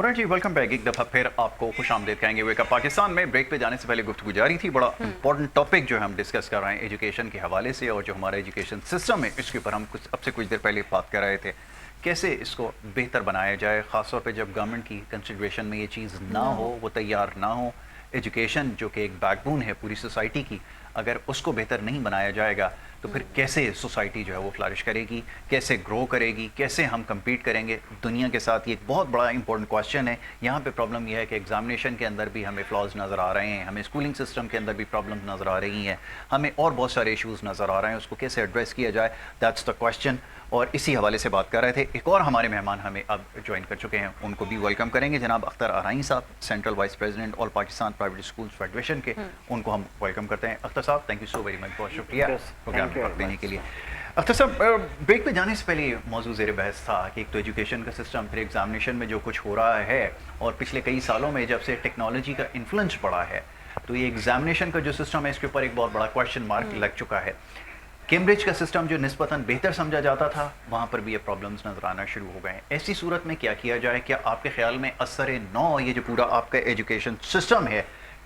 और जी welcome back. एक दफ़ा फिर आपको खुश आमदेद कहेंगे। वेक अप पाकिस्तान में ब्रेक पे जाने से पहले गुफ्तगू जारी थी। बड़ा इंपॉर्टेंट टॉपिक जो है हम डिस्कस कर रहे हैं एजुकेशन के हवाले से, और जो हमारा एजुकेशन सिस्टम है इसके ऊपर हम अब से कुछ देर पहले बात कर रहे थे कैसे इसको बेहतर बनाया जाए, ख़ासतौर पे जब गवर्नमेंट की कंसिडरेशन में ये चीज़ ना हो, वो तैयार ना हो। एजुकेशन जो कि एक बैकबोन है पूरी सोसाइटी की, अगर उसको बेहतर नहीं बनाया जाएगा तो फिर कैसे सोसाइटी जो है वो फ्लरिश करेगी, कैसे ग्रो करेगी, कैसे हम compete करेंगे दुनिया के साथ। ये एक बहुत बड़ा इंपॉर्टेंट क्वेश्चन है। यहाँ पे प्रॉब्लम यह है कि एग्जामिनेशन के अंदर भी हमें फ्लॉज नज़र आ रहे हैं, हमें स्कूलिंग सिस्टम के अंदर भी प्रॉब्लम नज़र आ रही हैं, हमें और बहुत सारे इशूज़ नज़र आ रहे हैं। उसको कैसे एड्रेस किया जाए, दैट्स द क्वेश्चन। और इसी हवाले से बात कर रहे थे। एक और हमारे मेहमान हमें अब ज्वाइन कर चुके हैं, उनको भी वेलकम करेंगे। जनाब अख्तर आराई साहब, central vice president all Pakistan private schools federation के, उनको हम वेलकम करते हैं। अख्तर साहब, thank you so very much, बहुत शुक्रिया प्रोग्राम में वक्त देने के लिए। अख्तर साहब, ब्रेक पे जाने से पहले मौजूद ज़ेर बहस था कि एक तो एजुकेशन का सिस्टम, फिर एग्जामिनेशन में जो कुछ हो रहा है, और पिछले कई सालों में जब से टेक्नोलॉजी का इन्फ्लुएंस बढ़ा है तो ये एग्जामिनेशन का जो सिस्टम है इसके ऊपर एक बहुत बड़ा क्वेश्चन मार्क लग चुका है। कैम्ब्रिज का सिस्टम जो निस्बतन बेहतर समझा जाता था, वहाँ पर भी ये प्रॉब्लम्स नज़र आना शुरू हो गए हैं। ऐसी सूरत में क्या किया जाए? क्या आपके ख्याल में असर नौ ये जो पूरा आपका एजुकेशन सिस्टम है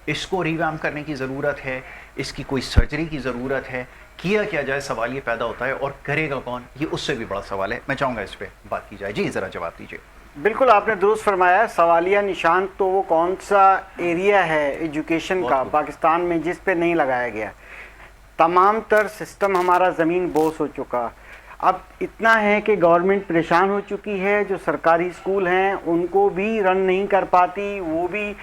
इसको रिवैम्प करने की ज़रूरत है, इसकी कोई सर्जरी की ज़रूरत है, किया क्या जाए? सवाल ये पैदा होता है, और करेगा कौन, ये उससे भी बड़ा सवाल है। मैं चाहूँगा इस पर बात की जाए। जी ज़रा जवाब दीजिए। बिल्कुल, आपने दुरुस्त फरमाया। सवालिया निशान तो वो कौन सा एरिया है एजुकेशन का पाकिस्तान में जिस पे नहीं लगाया गया। तमाम तर सिस्टम हमारा ज़मीन बोस हो चुका। अब इतना है कि गवर्नमेंट परेशान हो चुकी है, जो सरकारी स्कूल हैं उनको भी रन नहीं कर पाती, वो भी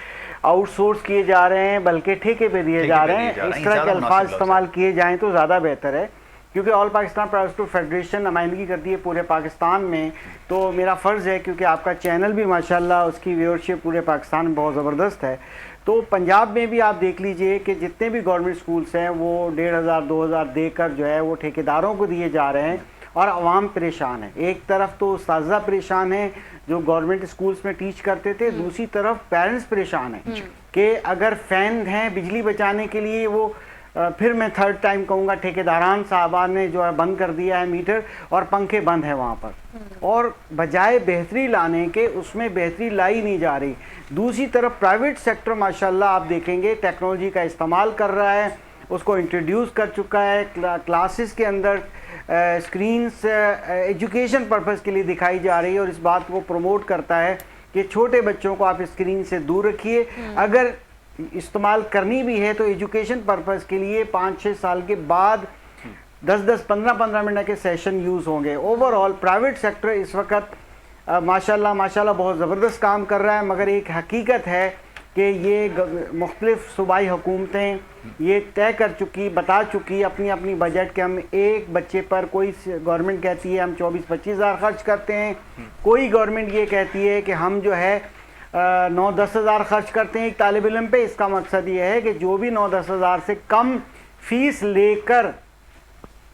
आउटसोर्स किए जा रहे हैं, बल्कि ठेके पे दिए जा रहे हैं। इस तरह के अल्फाज इस्तेमाल किए जाएँ तो ज़्यादा बेहतर है, क्योंकि all Pakistan private school federation नुमाइंदगी करती है पूरे पाकिस्तान में। तो मेरा फ़र्ज़ है, क्योंकि आपका चैनल भी माशाल्लाह उसकी व्यूअरशिप पूरे पाकिस्तान में बहुत ज़बरदस्त है, तो पंजाब में भी आप देख लीजिए कि जितने भी गवर्नमेंट स्कूल्स हैं वो 1500-2000 देकर जो है वो ठेकेदारों को दिए जा रहे हैं, और आवाम परेशान है। एक तरफ तो उस्ताज़ा परेशान है जो गवर्नमेंट स्कूल्स में टीच करते थे, दूसरी तरफ पेरेंट्स परेशान हैं कि अगर फ़ैन हैं बिजली बचाने के लिए, वो फिर मैं थर्ड टाइम कहूँगा ठेकेदारान साहबान ने जो है बंद कर दिया है मीटर, और पंखे बंद है वहाँ पर, और बजाय बेहतरी लाने के उसमें बेहतरी लाई नहीं जा रही। दूसरी तरफ प्राइवेट सेक्टर माशाल्लाह आप देखेंगे टेक्नोलॉजी का इस्तेमाल कर रहा है, उसको इंट्रोड्यूस कर चुका है। क्लासेस के अंदर स्क्रीन्स एजुकेशन पर्पज़ के लिए दिखाई जा रही है, और इस बात को प्रमोट करता है कि छोटे बच्चों को आप स्क्रीन से दूर रखिए। अगर इस्तेमाल करनी भी है तो एजुकेशन पर्पज़ के लिए 5-6 साल के बाद 10-10, 15-15 मिनट के सेशन यूज़ होंगे। ओवरऑल प्राइवेट सेक्टर इस वक्त माशाल्लाह बहुत ज़बरदस्त काम कर रहा है, मगर एक हकीकत है कि ये मुख्तलिफ सूबाई हुकूमतें ये तय कर चुकी, बता चुकी अपनी अपनी बजट के हम एक बच्चे पर, कोई गवर्नमेंट कहती है हम 24-25 हज़ार खर्च करते हैं, कोई गवर्नमेंट ये कहती है कि हम जो है 9-10 हज़ार खर्च करते हैं एक तालिब इल्म पे। इसका मकसद ये है कि जो भी 9-10 हज़ार से कम फीस लेकर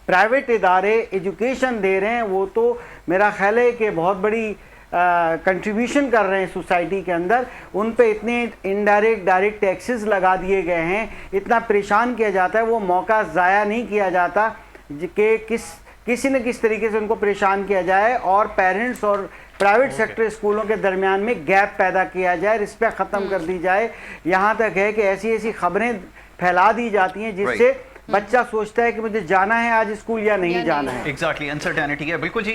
प्राइवेट इदारे एजुकेशन दे रहे हैं, वो तो मेरा ख्याल है कि बहुत बड़ी कंट्रीब्यूशन कर रहे हैं सोसाइटी के अंदर। उन पे इतने इनडायरेक्ट डायरेक्ट टैक्सेस लगा दिए गए हैं, इतना परेशान किया जाता है, वो मौका ज़ाया नहीं किया जाता कि किसी न किस तरीके से उनको परेशान किया जाए, और पेरेंट्स और प्राइवेट सेक्टर स्कूलों के दरमियान में गैप पैदा किया जाए, रिस्पेक्ट ख़त्म कर दी जाए। यहाँ तक है कि ऐसी ऐसी खबरें फैला दी जाती हैं जिससे बच्चा सोचता है कि मुझे जाना है आज स्कूल या नहीं जाना है। एग्जैक्टली, अनसर्टेनिटी है। बिल्कुल जी,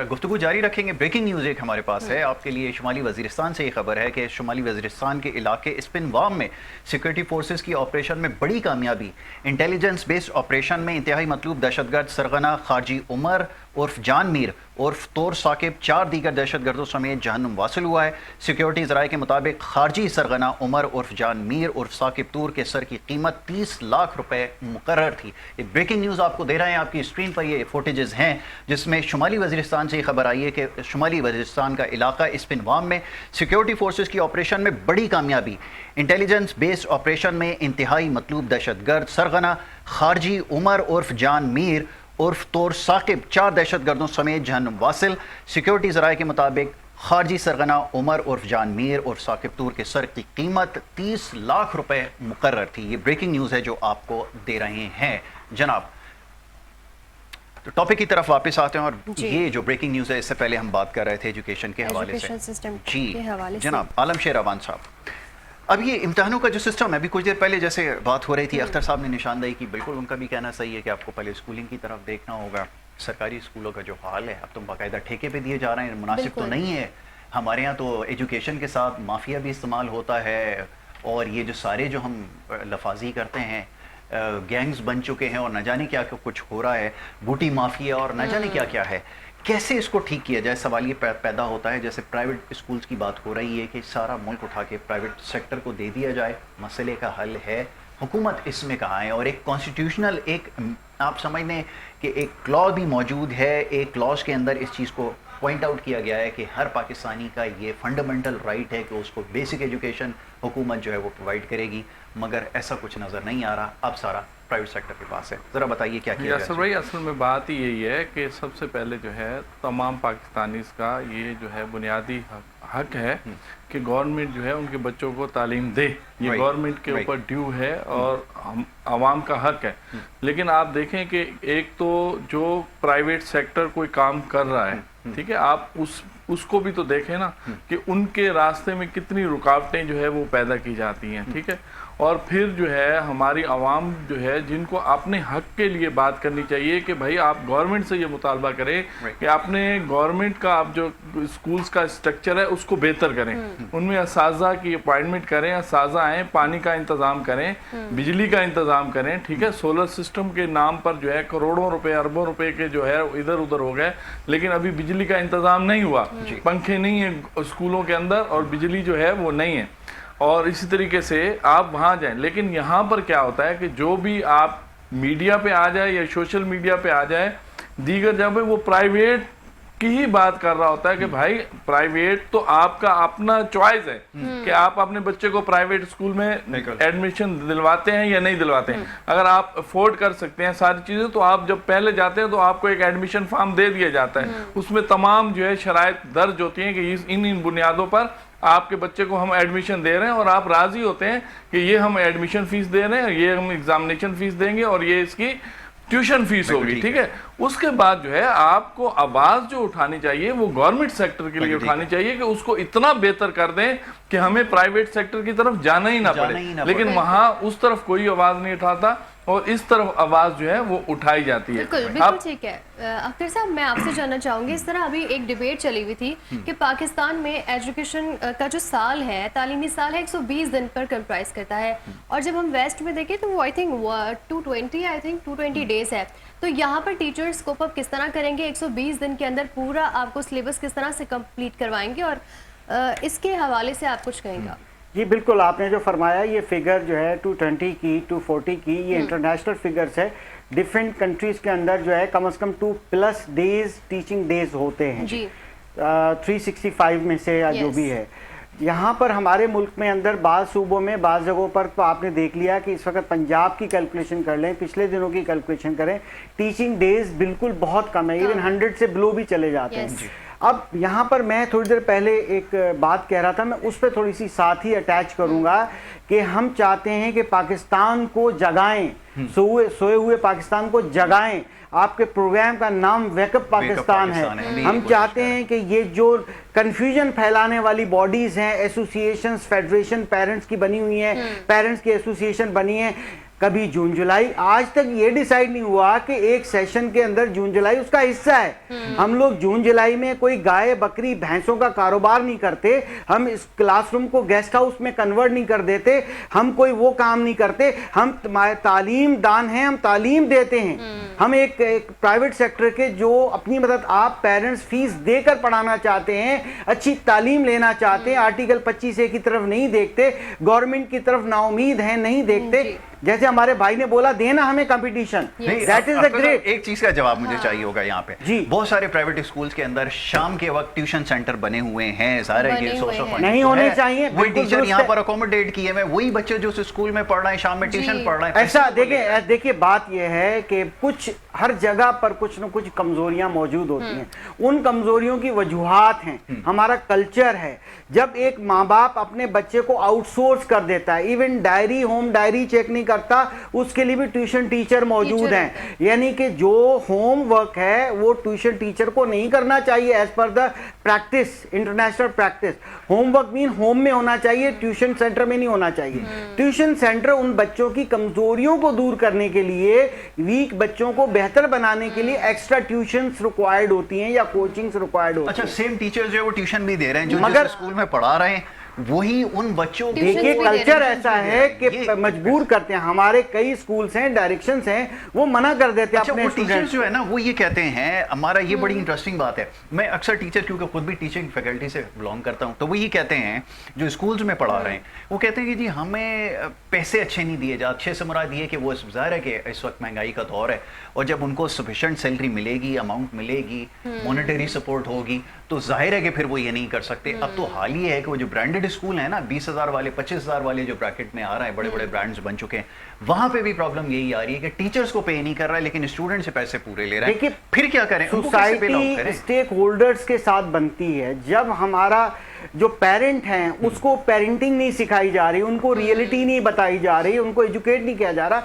गुफ्तगू जारी रखेंगे। ब्रेकिंग न्यूज़ एक हमारे पास है आपके लिए। शुमाली वज़ीरिस्तान से ये खबर है कि शुमाली वज़ीरिस्तान के इलाके स्पिनवाम में सिक्योरिटी फोर्सेस की ऑपरेशन में बड़ी कामयाबी। इंटेलिजेंस बेस्ड ऑपरेशन में इंतहाई मतलूब दहशतगर्द सरगना खारजी उमर उर्फ जान मीर उर्फ तोर साकिब 4 दीगर दहशतगर्दों समेत जहन्नुम वासिल हुआ है। सिक्योरिटी ज़राए के मुताबिक खारजी सरगना उमर उर्फ जान मीर उर्फ साकिब तूर के सर की कीमत 30 लाख रुपए मुकर्रर थी। ये ब्रेकिंग न्यूज़ आपको दे रहे हैं, आपकी स्क्रीन पर ये फुटेजेस हैं जिसमें शुमाली वज़ीरिस्तान से ये खबर आई है कि शुमाली वज़ीरिस्तान का इलाका स्पिनवाम में सिक्योरिटी फोर्सेस की ऑपरेशन में बड़ी कामयाबी। इंटेलिजेंस बेस्ड ऑपरेशन में इंतहाई मतलूब दहशतगर्द सरगना खारजी उमर उर्फ जान मीर उर्फ तोर साकिब 4 दहशतगर्दों समेत जहन्नुम वासिल। सिक्योरिटी ज़राए के मुताबिक खारजी सरगना उमर उर्फ जान मीर उर्फ साकिब तूर के सर की कीमत 30 लाख रुपए मुकर्रर थी। ये ब्रेकिंग न्यूज़ है जो आपको दे रहे हैं जनाब। تو ٹاپک کی طرف واپس آتے ہیں اور یہ جو بریکنگ نیوز ہے اس سے پہلے ہم بات کر رہے تھے ایجوکیشن کے حوالے سے. جی جناب عالم شیر اعوان صاحب، اب یہ امتحانوں کا جو سسٹم ہے، ابھی کچھ دیر پہلے جیسے بات ہو رہی تھی اختر صاحب نے نشاندہی کی، بالکل ان کا بھی کہنا صحیح ہے کہ آپ کو پہلے اسکولنگ کی طرف دیکھنا ہوگا. سرکاری اسکولوں کا جو حال ہے اب تو باقاعدہ ٹھیکے پہ دیے جا رہے ہیں، مناسب تو نہیں ہے. ہمارے ہاں تو ایجوکیشن کے ساتھ مافیا بھی استعمال ہوتا ہے، اور یہ جو سارے جو ہم لفاظی کرتے ہیں گینگز بن چکے ہیں، اور نہ جانے کیا کچھ ہو رہا ہے، بوٹی مافیا اور نہ جانے کیا کیا ہے. کیسے اس کو ٹھیک کیا جائے؟ سوال یہ پیدا ہوتا ہے، جیسے پرائیویٹ اسکولز کی بات ہو رہی ہے کہ سارا ملک اٹھا کے پرائیویٹ سیکٹر کو دے دیا جائے، مسئلے کا حل ہے. حکومت اس میں کہاں ہے؟ اور ایک کانسٹیٹیوشنل ایک آپ سمجھ لیں کہ ایک کلاز بھی موجود ہے، ایک کلاز کے اندر اس چیز کو پوائنٹ آؤٹ کیا گیا ہے کہ ہر پاکستانی کا یہ فنڈامنٹل رائٹ ہے کہ اس کو بیسک ایجوکیشن حکومت جو ہے وہ پرووائڈ کرے گی، مگر ایسا کچھ نظر نہیں آ رہا. اب سارا پرائیویٹ سیکٹر کے پاس ہے. ذرا بتائیے کیا کیا یاسر بھائی، اصل میں بات ہی یہی ہے کہ سب سے پہلے جو ہے تمام پاکستانیز کا یہ جو ہے بنیادی حق ہے کہ گورنمنٹ جو ہے ان کے بچوں کو تعلیم دے. یہ گورنمنٹ کے اوپر ڈیو ہے اور عوام کا حق ہے. لیکن آپ دیکھیں کہ ایک تو جو پرائیویٹ سیکٹر کوئی کام کر رہا ہے، ٹھیک ہے، آپ اس کو بھی تو دیکھیں نا کہ ان کے راستے میں کتنی رکاوٹیں جو ہے وہ پیدا کی جاتی ہیں. ٹھیک ہے، اور پھر جو ہے ہماری عوام جو ہے جن کو اپنے حق کے لیے بات کرنی چاہیے کہ بھائی آپ گورنمنٹ سے یہ مطالبہ کریں کہ اپنے گورنمنٹ کا آپ جو اسکولز کا اسٹرکچر ہے اس کو بہتر کریں، ان میں اساتذہ کی اپائنٹمنٹ کریں، اساتذہ آئیں، پانی کا انتظام کریں، بجلی کا انتظام کریں. ٹھیک ہے، سولر سسٹم کے نام پر جو ہے کروڑوں روپے اربوں روپے کے جو ہے ادھر ادھر ہو گئے، لیکن ابھی بجلی کا انتظام نہیں ہوا. پنکھے نہیں ہیں اسکولوں کے اندر اور بجلی جو ہے وہ نہیں ہے. اور اسی طریقے سے آپ وہاں جائیں، لیکن یہاں پر کیا ہوتا ہے کہ جو بھی آپ میڈیا پہ آ جائے یا سوشل میڈیا پہ آ جائے، دیگر جگہ وہ پرائیویٹ کی ہی بات کر رہا ہوتا ہے کہ بھائی پرائیویٹ تو آپ کا اپنا چوائس ہے کہ آپ اپنے بچے کو پرائیویٹ اسکول میں ایڈمیشن دلواتے ہیں یا نہیں دلواتے ہیں. اگر آپ افورڈ کر سکتے ہیں ساری چیزیں تو آپ جب پہلے جاتے ہیں تو آپ کو ایک ایڈمیشن فارم دے دیا جاتا ہے، اس میں تمام جو ہے شرائط درج ہوتی ہیں کہ ان بنیادوں پر آپ کے بچے کو ہم ایڈمیشن دے رہے ہیں، اور آپ راضی ہوتے ہیں کہ یہ ہم ایڈمیشن فیس دے رہے ہیں، یہ ہم ایگزامینیشن فیس دیں گے اور یہ اس کی ٹیوشن فیس ہوگی. ٹھیک ہے، اس کے بعد جو ہے آپ کو آواز جو اٹھانی چاہیے وہ گورنمنٹ سیکٹر کے لیے اٹھانی چاہیے کہ اس کو اتنا بہتر کر دیں کہ ہمیں پرائیویٹ سیکٹر کی طرف جانا ہی نہ پڑے. لیکن وہاں اس طرف کوئی آواز نہیں اٹھاتا اور اس طرف آواز جو ہے وہ اٹھائی جاتی ہے. بالکل ٹھیک ہے. اختر صاحب، میں آپ سے جاننا چاہوں گی، اس طرح ابھی ایک ڈیبیٹ چلی ہوئی تھی کہ پاکستان میں ایجوکیشن کا جو سال ہے، تعلیمی سال ہے، 120 دن پر کمپرائز کرتا ہے، اور جب ہم ویسٹ میں دیکھیں تو وہ آئی تھنک 220 ڈیز ہے. تو یہاں پر ٹیچر اسکوپ اپ کس طرح کریں گے؟ 120 دن کے اندر پورا آپ کو سلیبس کس طرح سے کمپلیٹ کروائیں گے، اور اس کے حوالے سے آپ کچھ کہیں گا؟ جی بالکل، آپ نے جو فرمایا یہ فگر جو ہے 220 کی 240 کی یہ انٹرنیشنل فگرز ہے. ڈیفرنٹ کنٹریز کے اندر جو ہے کم از کم 2+ ڈیز ٹیچنگ ڈیز ہوتے ہیں، 365 میں سے یا جو بھی ہے. یہاں پر ہمارے ملک میں اندر بعض صوبوں میں بعض جگہوں پر تو آپ نے دیکھ لیا کہ اس وقت پنجاب کی کیلکولیشن کر لیں، پچھلے دنوں کی کیلکولیشن کریں، ٹیچنگ ڈیز بالکل بہت کم ہے، ایون 100 سے بلو بھی چلے جاتے ہیں. اب یہاں پر میں تھوڑی دیر پہلے ایک بات کہہ رہا تھا، میں اس پہ تھوڑی سی ساتھ ہی اٹیچ کروں گا کہ ہم چاہتے ہیں کہ پاکستان کو جگائیں، سوئے ہوئے پاکستان کو جگائیں. آپ کے پروگرام کا نام ویک اپ پاکستان ہے. ہم چاہتے ہیں کہ یہ جو کنفیوژن پھیلانے والی باڈیز ہیں، ایسوسیشنز، فیڈریشن پیرنٹس کی بنی ہوئی ہیں، پیرنٹس کی ایسوسیشن بنی ہے، کبھی جون جولائی آج تک یہ ڈیسائیڈ نہیں ہوا کہ ایک سیشن کے اندر جون جولائی اس کا حصہ ہے. ہم لوگ جون جولائی میں کوئی گائے بکری بھینسوں کا کاروبار نہیں کرتے، ہم اس کلاس روم کو گیسٹ ہاؤس میں کنورٹ نہیں کر دیتے، ہم کوئی وہ کام نہیں کرتے. ہم تعلیم دان ہیں، ہم تعلیم دیتے ہیں. ہم ایک پرائیویٹ سیکٹر کے جو اپنی مدد آپ پیرنٹس فیس دے کر پڑھانا چاہتے ہیں، اچھی تعلیم لینا چاہتے ہیں، آرٹیکل 25A کی طرف نہیں دیکھتے، گورنمنٹ کی طرف نا امید ہیں، نہیں دیکھتے. جیسے ہمارے بھائی نے بولا دینا ہمیں competition, that is a great. ایک چیز کا جواب مجھے چاہیے ہوگا یہاں پہ. بہت سارے پرائیویٹ اسکولز کے اندر شام کے وقت ٹیوشن سینٹر بنے ہوئے ہیں، ظاہر ہے یہ سورس آف نہیں ہونے چاہیے. وہی ٹیچر یہاں پر اکوموڈیٹ کیے ہوئے، وہی بچے جو اس اسکول میں پڑھ رہے ہیں شام میں ٹیوشن پڑھ رہے ہیں. ایسا دیکھیں بات یہ ہے کہ کچھ ہر جگہ پر کچھ نہ کچھ کمزوریاں موجود ہوتی ہیں. ان کمزوریوں کی وجوہات ہیں ہمارا کلچر ہے. جب ایک ماں باپ اپنے بچے کو آؤٹ سورس کر دیتا ہے، even diary home diary check نہیں کرتا اس کے لیے بھی ٹیوشن ٹیچر موجود ہیں. یعنی کہ جو ہوم ورک ہے وہ ٹیوشن ٹیچر کو نہیں کرنا چاہیے as per the practice, international practice. Home work مین ہوم میں ہونا چاہیے, ٹیوشن سینٹر میں نہیں ہونا چاہیے. ٹیوشن سینٹر ان بچوں کی کمزوریوں کو دور کرنے کے لیے, ویک بچوں کو بہتر بنانے کے لیے ایکسٹرا ٹیوشنز ریکوائرڈ ہوتی ہیں یا کوچنگز ریکوائرڈ ہوتی ہیں. اچھا, سیم ٹیچر جو ہے وہ ٹیوشن بھی دے رہے ہیں, جو جس اسکول میں پڑھا رہے ہیں وہی ان بچوں کو. دیکھیے کلچر ایسا ہے کہ مجبور کرتے ہیں, ہمارے کئی سکولز ہیں, ڈائریکشنز ہیں, وہ منع کر دیتے ہیں اپنے ٹیچرز جو ہے نا وہ یہ کہتے ہیں, ہمارا یہ بڑی انٹرسٹنگ بات ہے, میں اکثر ٹیچر کیونکہ خود بھی ٹیچنگ فیکلٹی سے بلانگ کرتا ہوں, تو وہ یہ کہتے ہیں جو اسکولز میں پڑھا رہے ہیں وہ کہتے ہیں کہ جی ہمیں پیسے اچھے نہیں دیے جاتے. اچھے سے مراد یہ کہ وہ ظاہر ہے کہ اس وقت مہنگائی کا دور ہے, اور جب ان کو سفیشینٹ سیلری ملے گی, اماؤنٹ ملے گی, مانیٹری سپورٹ ہوگی, تو ظاہر ہے کہ پھر وہ یہ نہیں کر سکتے. اب تو حال یہ ہے کہ وہ جو برانڈڈ اسکول ہیں نا, 20,000 والے 25,000 والے جو بریکٹ میں آ رہے ہیں, بڑے بڑے برانڈز بن چکے ہیں, وہاں پہ بھی پرابلم یہی آ رہی ہے کہ ٹیچرز کو پے نہیں کر رہا ہے لیکن اسٹوڈنٹ سے پیسے پورے لے رہے ہیں. پھر کیا کریں؟ سوسائٹی اسٹیک ہولڈرز کے ساتھ بنتی ہے. جب ہمارا جو پیرنٹ ہیں اس کو پیرنٹنگ نہیں سکھائی جا رہی, ان کو ریئلٹی نہیں بتائی جا رہی, ان کو ایجوکیٹ نہیں کیا جا رہا.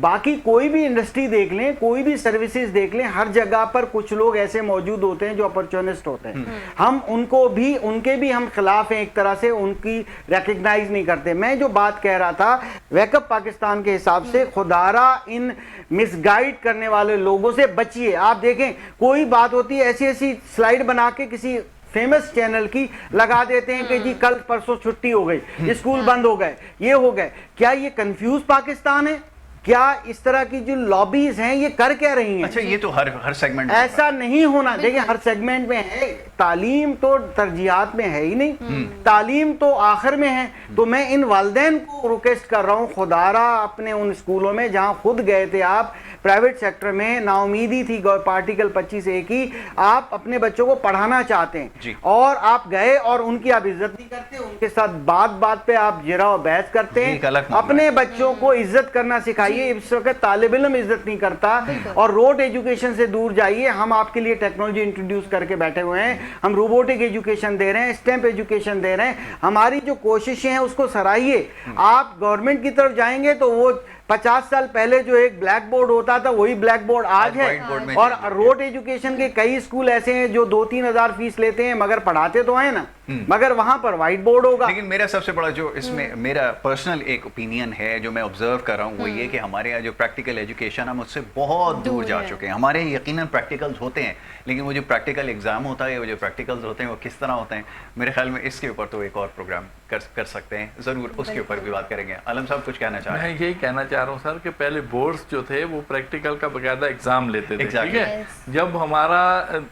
باقی کوئی بھی انڈسٹری دیکھ لیں, کوئی بھی سروسز دیکھ لیں, ہر جگہ پر کچھ لوگ ایسے موجود ہوتے ہیں جو اپرچونسٹ ہوتے ہیں. ہم ان کو بھی, ان کے بھی ہم خلاف ہیں ایک طرح سے, ان کی ریکگنائز نہیں کرتے. میں جو بات کہہ رہا تھا ویک اپ پاکستان کے حساب سے, خدارہ ان مس گائیڈ کرنے والے لوگوں سے بچیے. آپ دیکھیں کوئی بات ہوتی ہے ایسی ایسی سلائیڈ بنا کے کسی فیمس چینل کی لگا دیتے ہیں کہ جی کل پرسوں چھٹی ہو گئی, اسکول بند ہو گئے, یہ ہو گئے. کیا یہ کنفیوز پاکستان ہے؟ کیا اس طرح کی جو لابیز ہیں یہ کر کیا رہی ہیں؟ اچھا, یہ تو ہر سیگمنٹ ایسا نہیں ہونا. دیکھیں ہر سیگمنٹ میں ہے, تعلیم تو ترجیحات میں ہے ہی نہیں, تعلیم تو آخر میں ہے. تو میں ان والدین کو ریکویسٹ کر رہا ہوں, خدارہ اپنے ان اسکولوں میں جہاں خود گئے تھے آپ, پرائیویٹ سیکٹر میں نا امیدی تھی پارٹیکل 25A کی, آپ اپنے بچوں کو پڑھانا چاہتے ہیں اور آپ گئے اور ان کی آپ عزت نہیں کرتے, ان کے ساتھ بات پہ آپ جرا و بحث کرتے ہیں. اپنے بچوں کو عزت کرنا سکھائیے. اس وقت طالب علم عزت نہیں کرتا, اور روٹ ایجوکیشن سے دور جائیے. ہم آپ کے لیے ٹیکنالوجی انٹروڈیوس کر کے بیٹھے ہوئے ہیں, ہم روبوٹک ایجوکیشن دے رہے ہیں, اسٹیمپ ایجوکیشن دے رہے ہیں. ہماری جو کوششیں ہیں اس کو سراہیے. آپ گورنمنٹ کی طرف جائیں گے تو وہ 50 سال پہلے جو ایک بلیک بورڈ ہوتا تھا وہی بلیک بورڈ آج ہے. اور روڈ ایجوکیشن کے کئی اسکول ایسے ہیں جو 2-3 ہزار فیس لیتے ہیں مگر پڑھاتے تو ہیں نا, مگر وہاں پر وائٹ بورڈ ہوگا. لیکن میرا سب سے بڑا جو اس میں میرا پرسنل ایک اوپینین ہے جو میں آبزرو کر رہا ہوں وہ یہ کہ ہمارے یہاں جو پریکٹیکل ایجوکیشن ہم اس سے بہت دور جا چکے ہیں. ہمارے یقیناً پریکٹیکلز ہوتے ہیں لیکن وہ جو پریکٹیکل ایگزام ہوتا ہے, وہ جو پریکٹیکلز ہوتے ہیں وہ کس طرح ہوتے ہیں, میرے خیال میں اس کے اوپر تو ایک اور پروگرام کر سکتے ہیں, ضرور اس کے اوپر بھی بات کریں گے. عالم صاحب کچھ کہنا چاہ رہے ہیں؟ میں یہی کہنا چاہ رہا ہوں سر کہ پہلے بورڈز جو تھے وہ پریکٹیکل کا باقاعدہ ایگزام لیتے تھے, ٹھیک ہے. جب ہمارا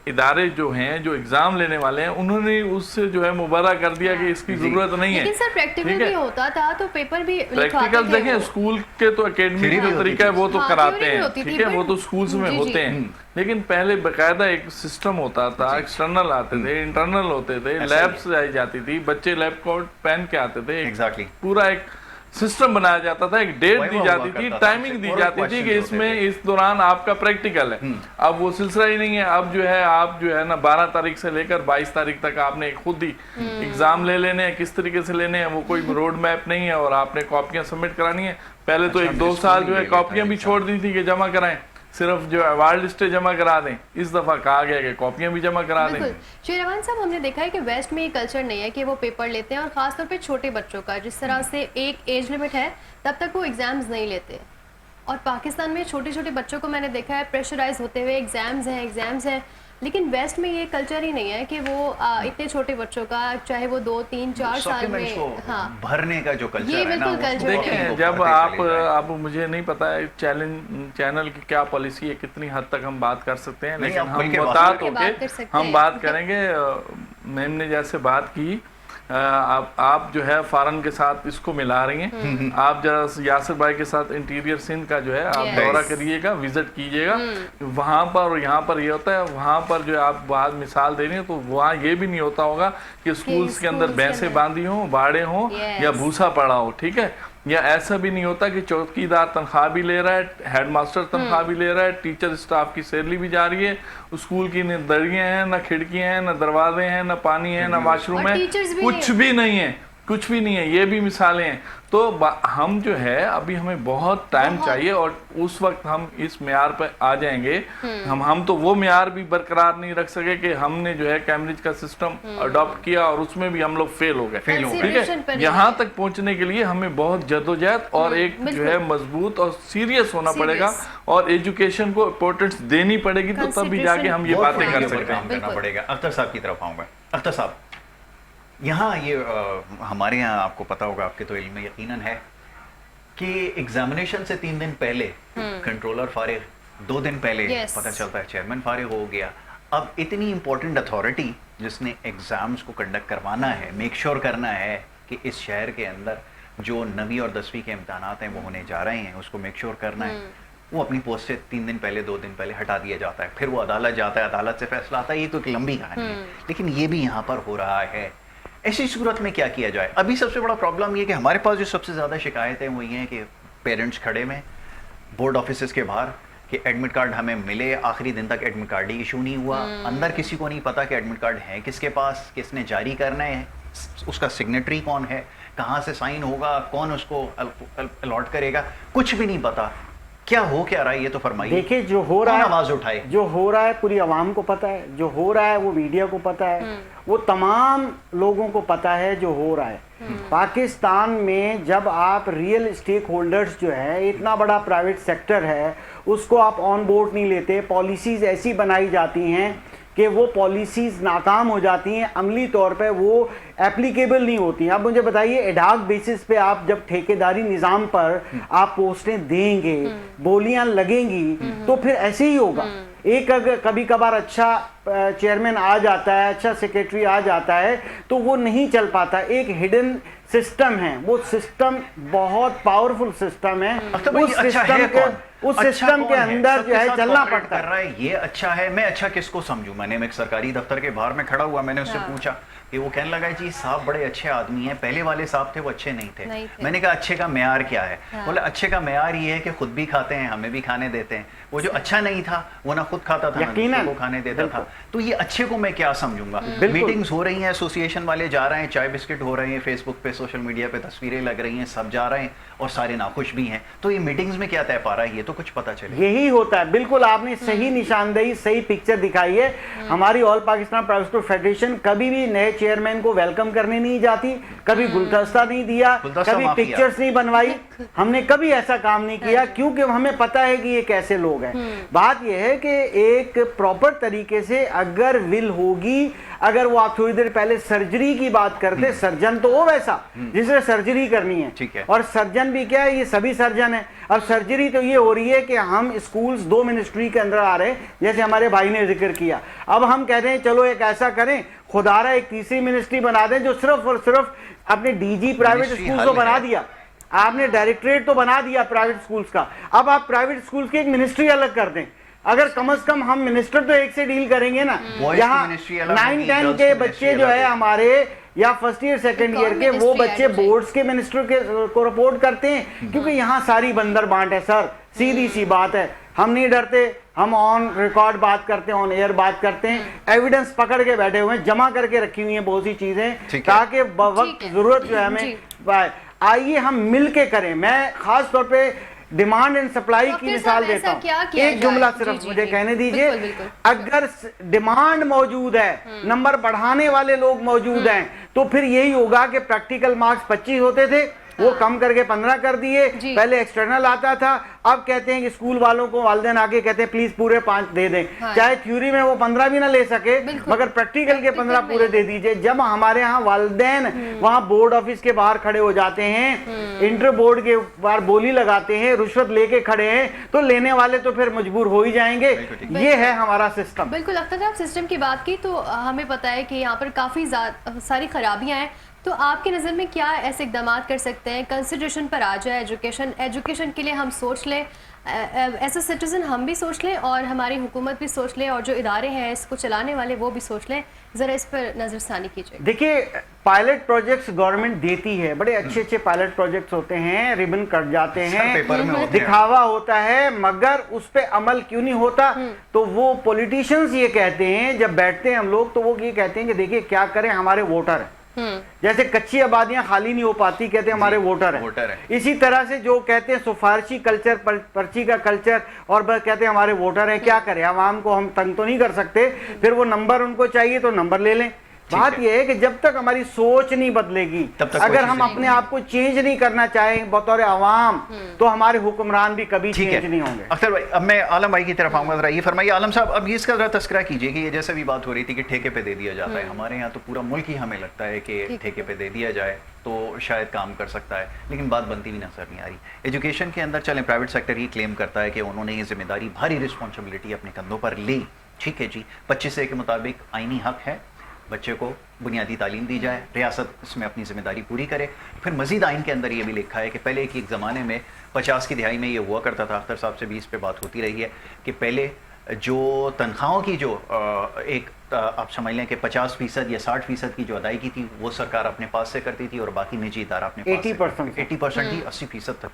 ادارے جو ہیں جو ایگزام لینے والے ہیں انہوں نے اس سے جو ہے مبرہ کر دیا کہ اس کی ضرورت نہیں ہے. لیکن سر پریکٹیکل بھی ہوتا تھا تو پیپر بھی پریکٹیکل دیکھیں اسکول کے تو اکیڈمی کا طریقہ ہے وہ تو کراتے ہیں, ٹھیک ہے, وہ تو اسکولز میں ہوتے ہیں. لیکن پہلے باقاعدہ ایک سسٹم ہوتا تھا, ایکسٹرنل آتے تھے, انٹرنل ہوتے تھے, لیبس جائی جاتی تھی, بچے لیب کوٹ پہن کے آتے تھے, پورا ایک سسٹم بنایا جاتا تھا, ایک ڈیٹ دی جاتی تھی, ٹائمنگ دی جاتی تھی کہ اس میں اس دوران آپ کا پریکٹیکل ہے. اب وہ سلسلہ ہی نہیں ہے. اب جو ہے آپ جو ہے نا 12 تاریخ سے لے کر 22 تاریخ تک آپ نے خود ہی ایگزام لے لینے ہیں, کس طریقے سے لینے ہیں وہ کوئی روڈ میپ نہیں ہے, اور آپ نے کاپیاں سبمٹ کرانی ہے. پہلے تو 1-2 سال جو ہے کاپیاں بھی چھوڑ دی تھی کہ جمع کرائیں, صرف جو ایوارڈ لسٹیں جمع کرا دیں. اس دفعہ کہا گیا کہ کاپیاں بھی جمع کرا دیں. شیروان صاحب, ہم نے دیکھا ہے کہ ویسٹ میں یہ کلچر نہیں ہے کہ وہ پیپر لیتے ہیں, اور خاص طور پہ چھوٹے بچوں کا, جس طرح سے ایک ایج لمٹ ہے تب تک وہ ایگزامز نہیں لیتے. اور پاکستان میں چھوٹے چھوٹے بچوں کو میں نے دیکھا ہے پریشرائز ہوتے ہوئے, ایگزامز ہیں, لیکن ویسٹ میں یہ کلچر ہی نہیں ہے کہ وہ اتنے چھوٹے بچوں کا, چاہے وہ 2-3-4 سال میں بھرنے کا جو کلچر ہے نا, دیکھیں جب آپ مجھے نہیں پتا ہے چینل کی کیا پالیسی ہے, کتنی حد تک ہم بات کر سکتے ہیں, لیکن ہم محتاط ہو کے ہم بات کریں گے. میم نے جیسے بات کی, آپ جو ہے فارن کے ساتھ اس کو ملا رہی ہیں. آپ ذرا یاسر بھائی کے ساتھ انٹیریئر سندھ کا جو ہے آپ دورہ کریے گا, وزٹ کیجیے گا. وہاں پر اور یہاں پر یہ ہوتا ہے, وہاں پر جو ہے آپ بعد مثال دے رہی ہیں تو وہاں یہ بھی نہیں ہوتا ہوگا کہ اسکولز کے اندر بھینسیں باندھی ہوں, باڑے ہوں یا بھوسا پڑا ہو, ٹھیک ہے. یا ایسا بھی نہیں ہوتا کہ چوکیدار تنخواہ بھی لے رہا ہے, ہیڈ ماسٹر تنخواہ بھی لے رہا ہے, ٹیچر اسٹاف کی سیلری بھی جا رہی ہے, اسکول کی نہ دریاں ہیں, نہ کھڑکیاں ہیں, نہ دروازے ہیں, نہ پانی ہے, نہ واش روم ہے, کچھ بھی نہیں ہے. कुछ भी नहीं है, ये भी मिसालें हैं। तो हम जो है अभी हमें बहुत टाइम चाहिए और उस वक्त हम इस म्यार पर आ जाएंगे। हम तो वो म्यार भी बरकरार नहीं रख सके कि हमने जो है कैम्ब्रिज का सिस्टम अडॉप्ट किया और उसमें भी हम लोग फेल हो गए। ठीक है, यहाँ तक पहुँचने के लिए हमें बहुत जद्दोजहद और एक जो है मजबूत और सीरियस होना पड़ेगा और एजुकेशन को इम्पोर्टेंस देनी पड़ेगी, तो तब भी जाके हम ये बातें कर सकते हैं। करना पड़ेगा। अख्तर साहब की तरफ आऊंगा। अख्तर साहब, यहाँ ये हमारे यहाँ आपको पता होगा, आपके तो इल्म में यकीनन है कि एग्जामिनेशन से 3 दिन पहले कंट्रोलर फारिग, 2 दिन पहले पता चलता है चेयरमैन फारिग हो गया। अब इतनी इंपॉर्टेंट अथॉरिटी जिसने एग्जाम्स को कंडक्ट करवाना है, मेक श्योर करना है कि इस शहर के अंदर जो 9वीं और 10वीं के इम्तहानात हैं वो होने जा रहे हैं, उसको मेक श्योर करना है, वो अपनी पोस्ट से 3 दिन पहले 2 दिन पहले हटा दिया जाता है। फिर वो अदालत जाता है, अदालत से फैसला आता है। ये तो एक लंबी कहानी है, लेकिन ये भी यहाँ पर हो रहा है। ऐसी सूरत में क्या किया जाए? अभी सबसे बड़ा प्रॉब्लम ये कि हमारे पास जो सबसे ज़्यादा शिकायतें वो ये हैं कि पेरेंट्स खड़े में बोर्ड ऑफिस के बाहर कि एडमिट कार्ड हमें मिले, आखिरी दिन तक एडमिट कार्ड ही इशू नहीं हुआ। अंदर किसी को नहीं पता कि एडमिट कार्ड है किसके पास, किसने जारी करना है, उसका सिग्नेटरी कौन है, कहाँ से साइन होगा, कौन उसको अलॉट करेगा, कुछ भी नहीं पता। क्या हो क्या रहा है ये तो फरमाइए। देखिए, जो हो रहा है, आवाज उठाए, जो हो रहा है पूरी आवाम को पता है, जो हो रहा है वो मीडिया को पता है, वो तमाम लोगों को पता है जो हो रहा है। पाकिस्तान में जब आप रियल स्टेक होल्डर्स जो है, इतना बड़ा प्राइवेट सेक्टर है, उसको आप ऑन बोर्ड नहीं लेते, पॉलिसीज ऐसी बनाई जाती हैं कि वो पॉलिसीज नाकाम हो जाती हैं, अमली तौर पे वो एप्लीकेबल नहीं होती हैं। अब मुझे बताइए, एडहाक बेसिस पे आप जब ठेकेदारी निज़ाम पर आप पोस्टें देंगे, बोलियां लगेंगी, तो फिर ऐसे ही होगा। एक अगर कभी कभार अच्छा चेयरमैन आ जाता है, अच्छा सेक्रेटरी आ जाता है, तो वो नहीं चल पाता। एक हिडन सिस्टम है, वो सिस्टम बहुत पावरफुल सिस्टम है। उस सिस्टम के अंदर जो है चलना पड़ता है। ये अच्छा है, मैं अच्छा किसको समझूं? मैंने एक सरकारी दफ्तर के बाहर में खड़ा हुआ, मैंने उससे पूछा कि वो कहने लगा जी साहब बड़े अच्छे आदमी हैं, पहले वाले साहब थे वो अच्छे नहीं थे। मैंने कहा अच्छे का मेयार क्या है? बोला अच्छे का मेयार ये है कि खुद भी खाते हैं, हमें भी खाने देते हैं। वो जो अच्छा नहीं था वो ना खुद खाता था, ना वो खाने देता था। तो ये अच्छे को मैं क्या समझूंगा? मीटिंग्स हो रही हैं, एसोसिएशन वाले जा रहे हैं, चाय बिस्किट हो रहे हैं, फेसबुक पे सोशल मीडिया पे तस्वीरें लग रही हैं, सब जा रहे हैं और सारे नाखुश भी हैं। तो ये मीटिंग्स में क्या तय पा रहा है, ये तो कुछ पता चले। यही होता है, बिल्कुल आपने सही निशानदेही, सही पिक्चर दिखाई है। हमारी all Pakistan private school federation कभी भी नए चेयरमैन को वेलकम करने नहीं जाती, कभी गुलदस्ता नहीं दिया, कभी पिक्चर्स नहीं बनवाई, हमने कभी ऐसा काम नहीं किया, क्योंकि हमें पता है कि ये कैसे लोग हैं। बात यह है कि एक प्रॉपर तरीके से अगर विल होगी, अगर वो आप थोड़ी देर पहले सर्जरी की बात करते, सर्जन तो वो वैसा जिसने सर्जरी करनी है, और सर्जन भी क्या है, ये सभी सर्जन है। अब सर्जरी तो ये हो रही है कि हम स्कूल्स 2 मिनिस्ट्री के अंदर आ रहे हैं, जैसे हमारे भाई ने जिक्र किया। अब हम कह रहे हैं चलो एक ऐसा करें, खुदारा एक तीसरी मिनिस्ट्री बना दें जो सिर्फ और सिर्फ अपने डीजी प्राइवेट स्कूल को बना दिया, आपने डायरेक्टरेट तो बना दिया प्राइवेट स्कूल्स का, अब आप प्राइवेट स्कूल्स की एक मिनिस्ट्री अलग कर दें। अगर कम से कम हम मिनिस्टर तो एक से डील करेंगे ना। यहाँ 9-10 के बच्चे जो है हमारे, या फर्स्ट ईयर सेकंड ईयर के, वो बच्चे बोर्ड्स के मिनिस्टर के को रिपोर्ट करते हैं, क्योंकि यहाँ सारी बंदर बांट है सर, सीधी सी बात है। हम नहीं डरते, हम ऑन रिकॉर्ड बात करते हैं, ऑन एयर बात करते हैं, एविडेंस पकड़ के बैठे हुए हैं, जमा करके रखी हुई हैं बहुत सी चीजें, ताकि वक्त जरूरत जो है हमें, आइए हम मिल के करें। मैं खास तौर पे डिमांड एंड सप्लाई की मिसाल देता हूँ, एक जुमला सिर्फ मुझे कहने दीजिए। अगर डिमांड मौजूद है, नंबर बढ़ाने वाले लोग मौजूद हैं, तो फिर यही होगा कि प्रैक्टिकल मार्क्स 25 होते थे, वो कम करके 15 कर दिए। पहले एक्सटर्नल आता था, अब कहते हैं कि स्कूल वालों को वालिदैन आके कहते हैं प्लीज पूरे 5 दे दें, चाहे थ्योरी में वो 15 भी ना ले सके, मगर प्रैक्टिकल के 15 पूरे दे दीजिए। जब हमारे यहाँ वालिदैन वहाँ बोर्ड ऑफिस के बाहर खड़े हो जाते हैं, इंटर बोर्ड के बाहर बोली लगाते हैं, रुश्वत लेके खड़े हैं, तो लेने वाले तो फिर मजबूर हो ही जाएंगे। ये है हमारा सिस्टम। बिल्कुल, अख्तर साहब सिस्टम की बात की तो हमें पता है कि यहाँ पर काफी सारी खराबियां हैं, तो आपकी नज़र में क्या ऐसे इकदाम कर सकते हैं कंसिडरेशन पर आ जाए? एजुकेशन के लिए हम सोच लें, एज अ सिटीजन हम भी सोच लें और हमारी हुकूमत भी सोच लें और जो इदारे हैं इसको चलाने वाले वो भी सोच लें, ज़रा इस पर नज़रसानी कीजिए। देखिए, पायलट प्रोजेक्ट्स गवर्नमेंट देती है, बड़े अच्छे अच्छे पायलट प्रोजेक्ट्स होते हैं, रिबन कट जाते हैं, दिखावा होता है, मगर उस पर अमल क्यों नहीं होता? तो वो पॉलिटिशियंस ये कहते हैं, जब बैठते हैं हम लोग तो वो ये कहते हैं कि देखिए क्या करें, हमारे वोटर हैं, जैसे कच्ची आबादियां खाली नहीं हो पाती, कहते हैं हमारे वोटर वोटर हैं। हैं। इसी तरह से जो कहते हैं सिफारशी कल्चर, पर्ची का कल्चर, और बस कहते हैं हमारे वोटर हैं, क्या करें, आवाम को हम तंग तो नहीं कर सकते, फिर वो नंबर उनको चाहिए तो नंबर ले लें। बात यह है कि जब तक हमारी सोच नहीं बदलेगी, तब तक अगर हम अपने आप को चेंज नहीं करना चाहें बतौर आवाम, तो हमारे हुक्मरान भी कभी ठीक चेंज है नहीं होंगे। अख्तर भाई, अब मैं आलम भाई की तरफ आऊंगा, जरा ये फरमाइए आलम साहब, अब ये इसका जरा तस्करा कीजिए कि ये जैसे भी बात हो रही थी कि ठेके पे दे दिया जाता है, हमारे यहाँ तो पूरा मुल्क ही हमें लगता है कि ठेके पे दे दिया जाए तो शायद काम कर सकता है, लेकिन बात बनती भी नजर नहीं आ रही। एजुकेशन के अंदर चलें, प्राइवेट सेक्टर ये क्लेम करता है कि उन्होंने ये जिम्मेदारी, भारी रिस्पॉन्सिबिलिटी अपने कंधों पर ली। ठीक है जी, 25A के मुताबिक आईनी हक है बच्चे को बुनियादी तालीम दी जाए, रियासत इसमें अपनी जिम्मेदारी पूरी करे। फिर मजीद आइन के अंदर ये भी लिखा है कि पहले एक ज़माने में 50 की दिहाई में ये हुआ करता था, अख्तर साहब से भी इस पे बात होती रही है कि पहले जो तनख्वाहों की जो आप समझ लें कि 50% या 60% की जो अदायगी थी वो सरकार अपने पास से करती थी और बाकी निजी इदारा अपने पास 80% ही 80% तक।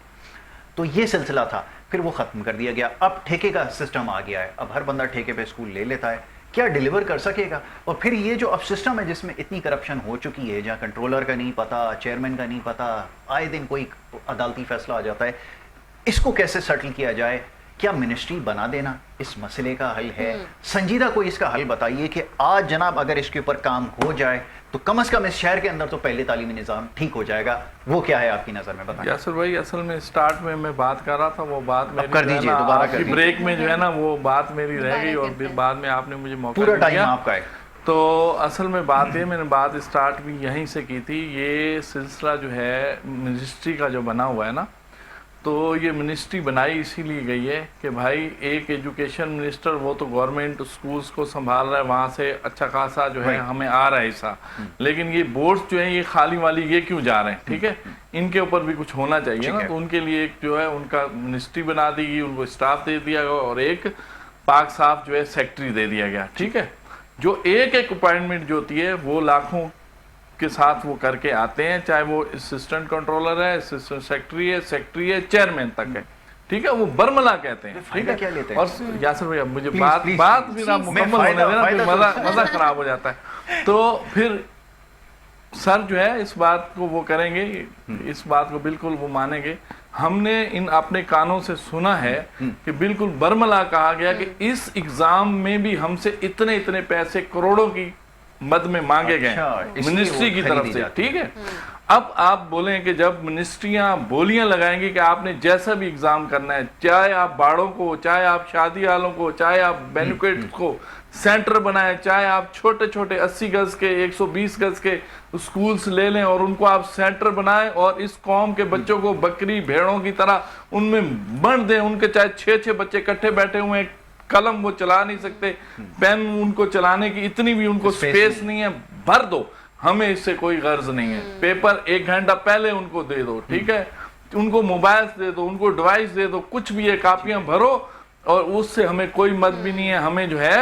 तो ये सिलसिला था, फिर वो ख़त्म कर दिया गया। अब ठेके का सिस्टम आ गया है, अब हर बंदा ठेके पे स्कूल ले लेता है, क्या डिलीवर कर सकेगा? और फिर ये जो अब सिस्टम है जिसमें इतनी करप्शन हो चुकी है, जहाँ कंट्रोलर का नहीं पता, चेयरमैन का नहीं पता, आए दिन कोई अदालती फैसला आ जाता है, इसको कैसे सेटल किया जाए? क्या मिनिस्ट्री बना देना इस मसले का हल है? संजीदा कोई इसका हल बताइए कि आज जनाब अगर इसके ऊपर काम हो जाए तो कम से कम इस शहर के अंदर तो पहले तालीमी निज़ाम ठीक हो जाएगा। वो क्या है आपकी नज़र में, बताएं। यासर भाई, असल में स्टार्ट में मैं बात कर रहा था, वो बात मेरी कर दीजिए, दोबारा कर दीजिए। ब्रेक में जो है ना वो बात मेरी रह गई और फिर बाद में आपने मुझे मौका पूरा टाइम दिया। आपका है। तो असल में बात है, मैंने बात स्टार्ट भी यहीं से की थी। ये सिलसिला जो है मिनिस्ट्री का जो बना हुआ है ना, तो ये मिनिस्ट्री बनाई इसीलिए गई है कि भाई एक एजुकेशन मिनिस्टर, वो तो गवर्नमेंट स्कूल्स को संभाल रहा है, वहाँ से अच्छा खासा जो है हमें आ रहा है हिस्सा, लेकिन ये बोर्ड्स जो है ये खाली वाली ये क्यों जा रहे हैं? ठीक है, इनके ऊपर भी कुछ होना चाहिए ना, तो उनके लिए एक जो है उनका मिनिस्ट्री बना दी गई, उनको स्टाफ दे दिया गया और एक पाक साफ जो है सेक्रेटरी दे दिया गया। ठीक है, जो एक अपॉइंटमेंट जो होती है वो लाखों के साथ वो करके आते हैं, चाहे वो असिस्टेंट कंट्रोलर है, असिस्टेंट सेक्रेटरी है, चेयरमैन तक है। ठीक है, वो बरमला कहते हैं। ठीक है, क्या लेते हैं? और यासर भाई अब मुझे बात भी ना मुकम्मल होने देना, मजा खराब हो जाता है। तो फिर सर जो है इस बात को वो करेंगे, इस बात को बिल्कुल वो मानेंगे। हमने इन अपने कानों से सुना है कि बिल्कुल बरमला कहा गया कि इस एग्जाम में भी हमसे इतने इतने पैसे करोड़ों की मद में मांगे गए मिनिस्ट्री की तरफ से। ठीक है, अब आप बोलें कि जब मिनिस्ट्रियां बोलियां लगाएंगी कि आपने जैसा भी एग्जाम करना है, चाहे आप बाड़ों को, चाहे आप शादी हालों को, चाहे आप बेनिफिट को सेंटर बनाए, चाहे आप छोटे छोटे 80 गज के 120 गज के स्कूल्स ले लें और उनको आप सेंटर बनाएं और इस कौम के बच्चों को बकरी भेड़ों की तरह उनमें बंट दें, उनके चाहे 6-6 बच्चे इकट्ठे बैठे हुए हैं, कलम वो चला नहीं सकते, पेन उनको चलाने की इतनी भी उनको स्पेस नहीं है, भर दो, हमें इससे कोई गर्ज नहीं है। पेपर 1 घंटा पहले उनको दे दो। ठीक है, उनको मोबाइल दे दो, उनको डिवाइस दे दो, कुछ भी है, कापियां भरो और उससे हमें कोई मत भी नहीं है। हमें जो है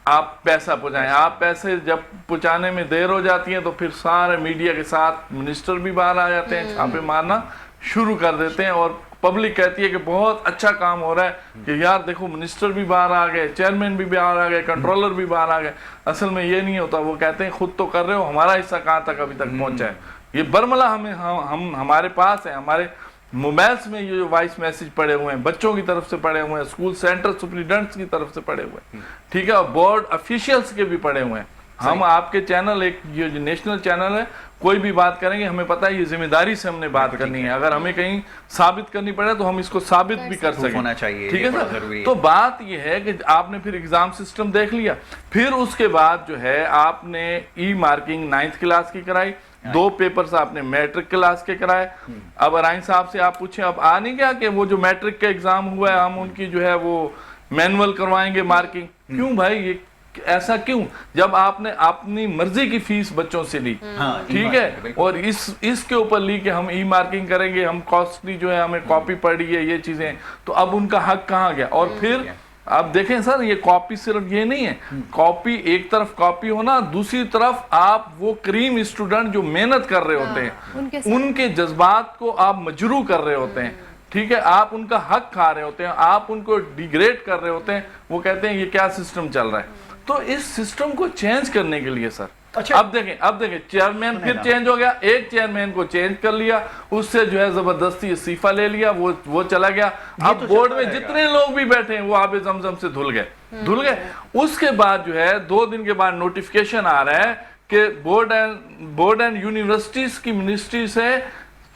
आप पैसा पहुंचाएं। आप पैसे जब पहुंचाने में देर हो जाती है तो फिर सारे मीडिया के साथ मिनिस्टर भी बाहर आ जाते हैं, छापे मारना शुरू कर देते हैं और पब्लिक कहती है कि बहुत अच्छा काम हो रहा है कि यार देखो मिनिस्टर भी बाहर आ गए, चेयरमैन भी बाहर आ गए, कंट्रोलर भी बाहर आ गए। असल में ये नहीं होता, वो कहते हैं खुद तो कर रहे हो, हमारा हिस्सा कहाँ तक अभी तक पहुंचा है। ये बरमला हम हमारे पास है, हमारे मोबाइल्स में ये जो वॉइस मैसेज पड़े हुए हैं, बच्चों की तरफ से पड़े हुए हैं, स्कूल सेंटर सुपरिटेंडेंट्स की तरफ से पड़े हुए हैं। ठीक है, और बोर्ड ऑफिशियल्स के भी पड़े हुए हैं। हम आपके चैनल, एक ये जो नेशनल चैनल है, कोई भी बात करेंगे हमें पता है ये जिम्मेदारी से हमने बात करनी है। अगर हमें कहीं साबित करनी पड़े तो हम इसको साबित भी कर सकें, होना चाहिए। ठीक है सर। तो बात ये है कि आपने फिर एग्जाम सिस्टम देख लिया, फिर उसके बाद जो है आपने ई मार्किंग 9th क्लास की कराई, 2 पेपर्स आपने मैट्रिक क्लास के कराए। अब अराइन साहब से आप पूछें, अब आ नहीं गया कि वो जो मैट्रिक का एग्जाम हुआ है हम उनकी जो है वो मैनुअल करवाएंगे मार्किंग? क्यों भाई, ये ऐसा क्यों? जब आपने अपनी मर्जी की फीस बच्चों से ली, ठीक है, और इसके ऊपर ली कि हम ई मार्किंग करेंगे, हम कॉस्टली जो है हमें कॉपी पड़ी है, ये चीजें, तो अब उनका हक कहाँ गया? और फिर आप देखें सर, ये कॉपी सिर्फ ये नहीं है, कॉपी एक तरफ कॉपी होना, दूसरी तरफ आप वो करीम स्टूडेंट जो मेहनत कर रहे होते हैं उनके जज्बात को आप मजरू कर रहे होते हैं। ठीक है, आप उनका हक खा रहे होते हैं, आप उनको डिग्रेड कर रहे होते हैं। वो कहते हैं ये क्या सिस्टम चल रहा है? तो इस सिस्टम को चेंज करने के लिए सर अच्छा। अब देखें चेयरमैन फिर चेंज हो गया, एक चेयरमैन को चेंज कर लिया, उससे जो है जबरदस्ती इस्तीफा ले लिया, वो चला गया। अब बोर्ड में जितने लोग भी बैठे हैं वो आबे जमजम से धुल गए। उसके बाद जो है 2 दिन के बाद नोटिफिकेशन आ रहा है कि बोर्ड एंड यूनिवर्सिटीज की मिनिस्ट्री से